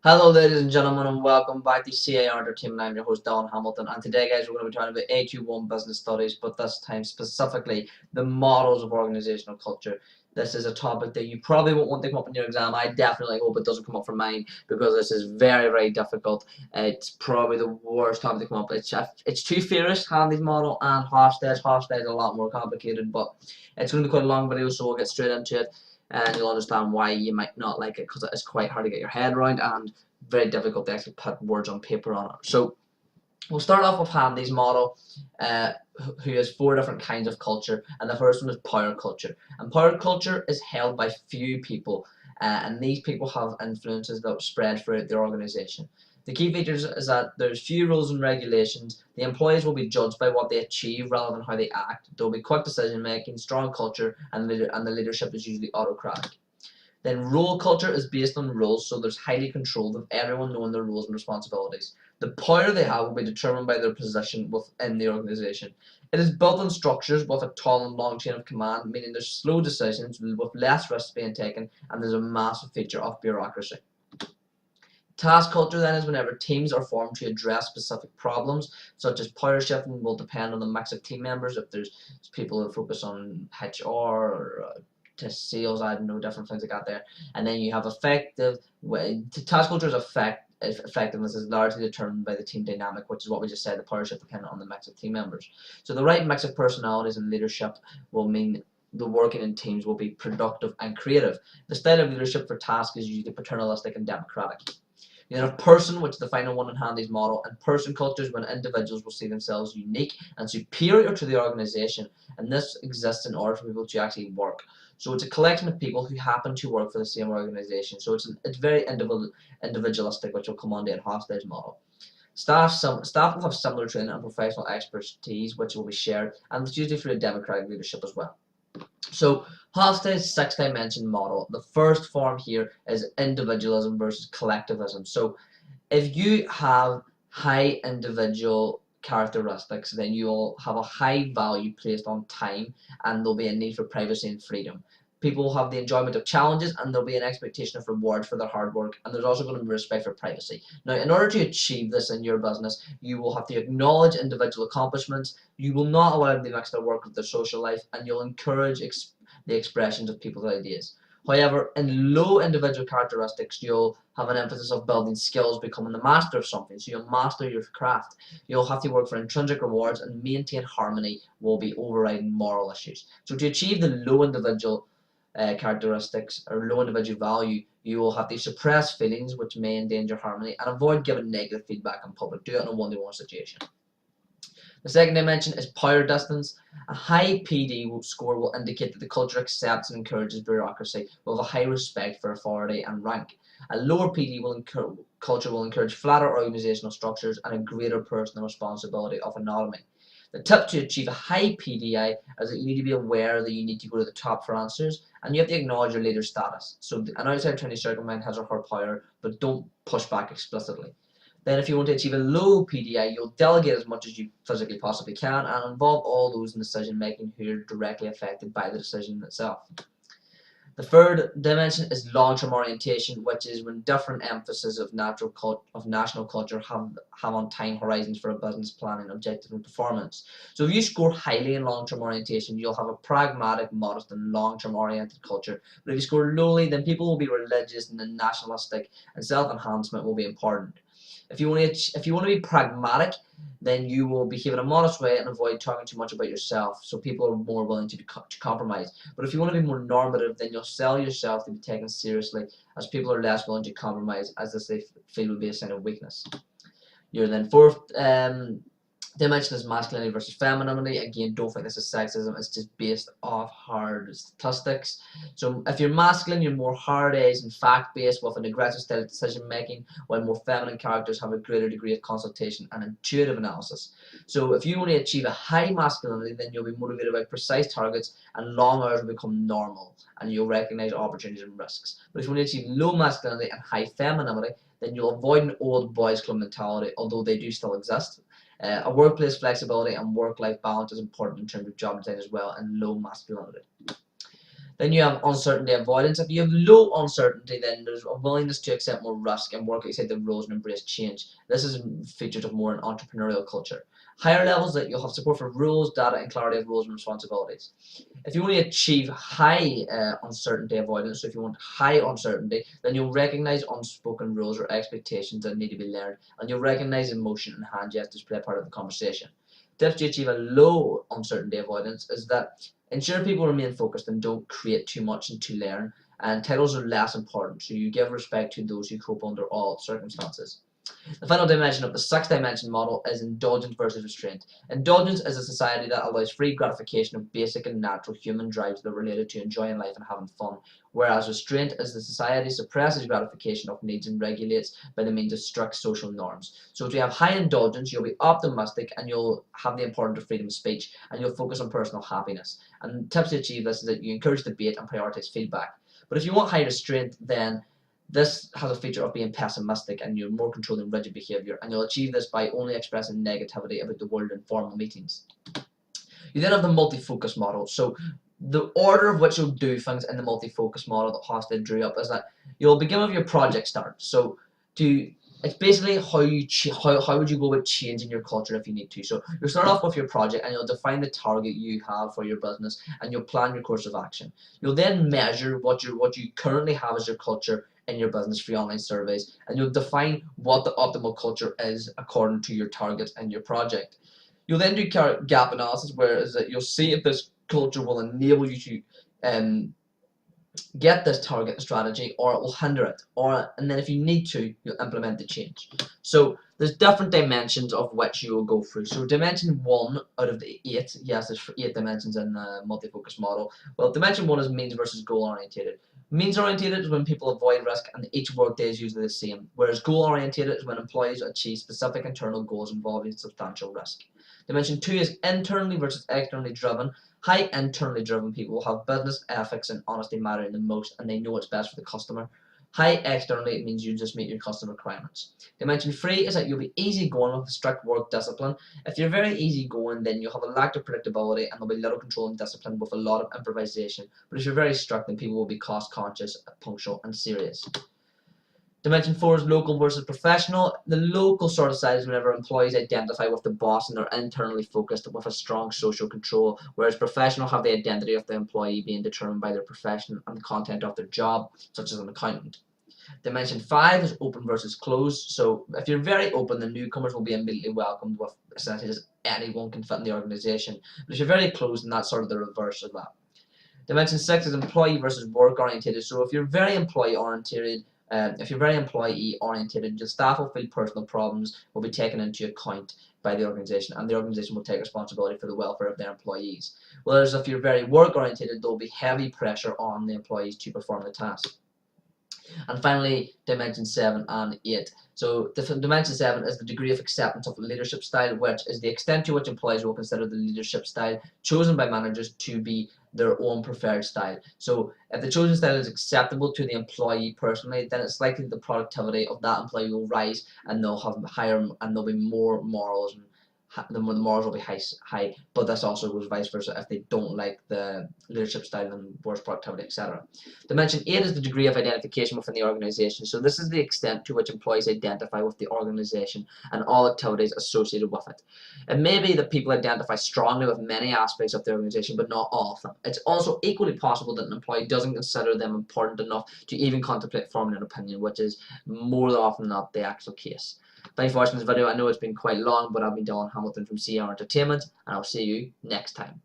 Hello ladies and gentlemen and welcome back to C.A.R. Entertainment. I'm your host Don Hamilton, and today guys we're going to be talking about A21 Business Studies, but this time specifically the models of organizational culture. This is a topic that you probably won't want to come up in your exam. I definitely hope it doesn't come up for mine because this is very difficult. It's probably the worst topic to come up. It's too fierce, Handy's model and HOFSTEDE'S. HOFSTEDE'S is a lot more complicated, but it's going to be quite a long video, so we'll get straight into it and you'll understand why you might not like it because it's quite hard to get your head around and very difficult to actually put words on paper on it. So we'll start off with Handy's model, who has four different kinds of culture, and the first one is power culture. And power culture is held by few people, and these people have influences that spread throughout their organization. The key features is that there's few rules and regulations. The employees will be judged by what they achieve rather than how they act. There will be quick decision making, strong culture, and the leadership is usually autocratic. Then role culture is based on roles, so there's highly controlled of everyone knowing their roles and responsibilities. The power they have will be determined by their position within the organisation. It is built on structures with a tall and long chain of command, meaning there's slow decisions with less risks being taken, and there's a massive feature of bureaucracy. Task culture then is whenever teams are formed to address specific problems, such as power shifting will depend on the mix of team members. If there's people who focus on HR or to sales, I don't know, different things like that there. And then you have effective, task culture's effectiveness is largely determined by the team dynamic, which is what we just said, the power shift dependent on the mix of team members. So the right mix of personalities and leadership will mean the working in teams will be productive and creative. The style of leadership for task is usually paternalistic and democratic. You have person, which is the final one in Handy's model, and person cultures when individuals will see themselves unique and superior to the organisation, and this exists in order for people to actually work. So it's a collection of people who happen to work for the same organisation. So it's very individualistic, which will come on to in HOFSTED'S model. Staff will have similar training and professional expertise, which will be shared, and it's usually through a democratic leadership as well. So HOFSTED'S six-dimension model, the first form here is individualism versus collectivism. So if you have high individual characteristics, then you'll have a high value placed on time, and there'll be a need for privacy and freedom. People will have the enjoyment of challenges, and there'll be an expectation of reward for their hard work, and there's also going to be respect for privacy. Now, in order to achieve this in your business, you will have to acknowledge individual accomplishments, you will not allow them to mix their work with their social life, and you'll encourage the expressions of people's ideas. However, in low individual characteristics, you'll have an emphasis of building skills, becoming the master of something. So you'll master your craft. You'll have to work for intrinsic rewards, and maintain harmony will be overriding moral issues. So to achieve the low individual characteristics or low individual value, you will have to suppress feelings which may endanger harmony and avoid giving negative feedback in public. Do it in a one-to-one situation. The second dimension is power distance. A high PD score will indicate that the culture accepts and encourages bureaucracy with a high respect for authority and rank. A lower PD culture will encourage flatter organizational structures and a greater personal responsibility of autonomy. The tip to achieve a high PDI is that you need to be aware that you need to go to the top for answers, and you have to acknowledge your leader's status. So an outside attorney circumvent his or her power, but don't push back explicitly. Then if you want to achieve a low PDI, you'll delegate as much as you physically possibly can and involve all those in decision making who are directly affected by the decision itself. The third dimension is long-term orientation, which is when different emphases of national culture have on time horizons for a business planning, objective and performance. So if you score highly in long-term orientation, you'll have a pragmatic, modest and long-term oriented culture. But if you score lowly, then people will be religious and then nationalistic, and self-enhancement will be important. If you want to be pragmatic, then you will behave in a modest way and avoid talking too much about yourself, so people are more willing to compromise. But if you want to be more normative, then you'll sell yourself to be taken seriously, as people are less willing to compromise, as this they feel would be a sign of weakness. Your then fourth dimension is masculinity versus femininity. Again, don't think this is sexism, it's just based off hard statistics. So if you're masculine, you're more hard-edged and fact-based with an aggressive style of decision making, while more feminine characters have a greater degree of consultation and intuitive analysis. So if you want to achieve a high masculinity, then you'll be motivated by precise targets, and long hours will become normal, and you'll recognize opportunities and risks. But if you want to achieve low masculinity and high femininity, then you'll avoid an old boys club mentality, although they do still exist. A workplace flexibility and work-life balance is important in terms of job design as well, and low masculinity. Then you have uncertainty avoidance. If you have low uncertainty, then there's a willingness to accept more risk and work outside the rules and embrace change. This is featured of more an entrepreneurial culture. Higher levels, that you'll have support for rules, data, and clarity of roles and responsibilities. If you want to achieve high uncertainty avoidance, so if you want high uncertainty, then you'll recognize unspoken rules or expectations that need to be learned, and you'll recognize emotion and hand gestures play part of the conversation. Tips to achieve a low uncertainty avoidance is that ensure people remain focused and don't create too much and to learn, and titles are less important, so you give respect to those who cope under all circumstances. The final dimension of the 6-dimension model is indulgence versus restraint. Indulgence is a society that allows free gratification of basic and natural human drives that are related to enjoying life and having fun, whereas restraint is the society suppresses gratification of needs and regulates by the means of strict social norms. So if you have high indulgence, you'll be optimistic and you'll have the importance of freedom of speech, and you'll focus on personal happiness. And tips to achieve this is that you encourage debate and prioritise feedback. But if you want high restraint, then this has a feature of being pessimistic and you're more controlling rigid behaviour, and you'll achieve this by only expressing negativity about the world in formal meetings. You then have the multi-focus model. So the order of which you'll do things in the multi-focus model that Hofstede drew up is that you'll begin with your project start. So it's basically how would you go about changing your culture if you need to. So you'll start off with your project and you'll define the target you have for your business, and you'll plan your course of action. You'll then measure what you currently have as your culture in your business through online surveys, and you'll define what the optimal culture is according to your targets and your project. You'll then do gap analysis, where is that you'll see if this culture will enable you to get this target strategy, or it will hinder it, and then if you need to, you'll implement the change. So there's different dimensions of which you will go through. So dimension 1 out of the 8, yes, there's 8 dimensions in the multi-focus model. Well, dimension 1 is means versus goal orientated. Means orientated is when people avoid risk and each workday is usually the same, whereas goal orientated is when employees achieve specific internal goals involving substantial risk. Dimension 2 is internally versus externally driven. High internally driven people will have business ethics and honesty mattering the most, and they know what's best for the customer. High externally means you just meet your customer requirements. Dimension 3 is that you'll be easygoing with strict work discipline. If you're very easygoing, then you'll have a lack of predictability and there'll be little control and discipline with a lot of improvisation. But if you're very strict, then people will be cost conscious, punctual, and serious. Dimension 4 is local versus professional. The local sort of side is whenever employees identify with the boss and are internally focused with a strong social control, whereas professional have the identity of the employee being determined by their profession and the content of their job, such as an accountant. Dimension 5 is open versus closed. So if you're very open, the newcomers will be immediately welcomed with essentially just anyone can fit in the organisation. But if you're very closed, then that's sort of the reverse of that. Dimension 6 is employee versus work orientated. So if you're very employee orientated, your staff will feel personal problems will be taken into account by the organisation, and the organisation will take responsibility for the welfare of their employees. Whereas if you're very work orientated, there will be heavy pressure on the employees to perform the task. And finally, dimension 7 and 8. So dimension 7 is the degree of acceptance of leadership style, which is the extent to which employees will consider the leadership style chosen by managers to be their own preferred style. So if the chosen style is acceptable to the employee personally, then it's likely the productivity of that employee will rise, and they'll have higher, and there'll be more morals, and the morals will be high. But this also goes vice versa if they don't like the leadership style and worse productivity, etc. Dimension 8 is the degree of identification within the organisation. So this is the extent to which employees identify with the organisation and all activities associated with it. It may be that people identify strongly with many aspects of the organisation, but not all of them. It's also equally possible that an employee doesn't consider them important enough to even contemplate forming an opinion, which is more often than not the actual case. Thanks for watching this video. I know it's been quite long, but I've been Dylan Hamilton from C.A.R Entertainment, and I'll see you next time.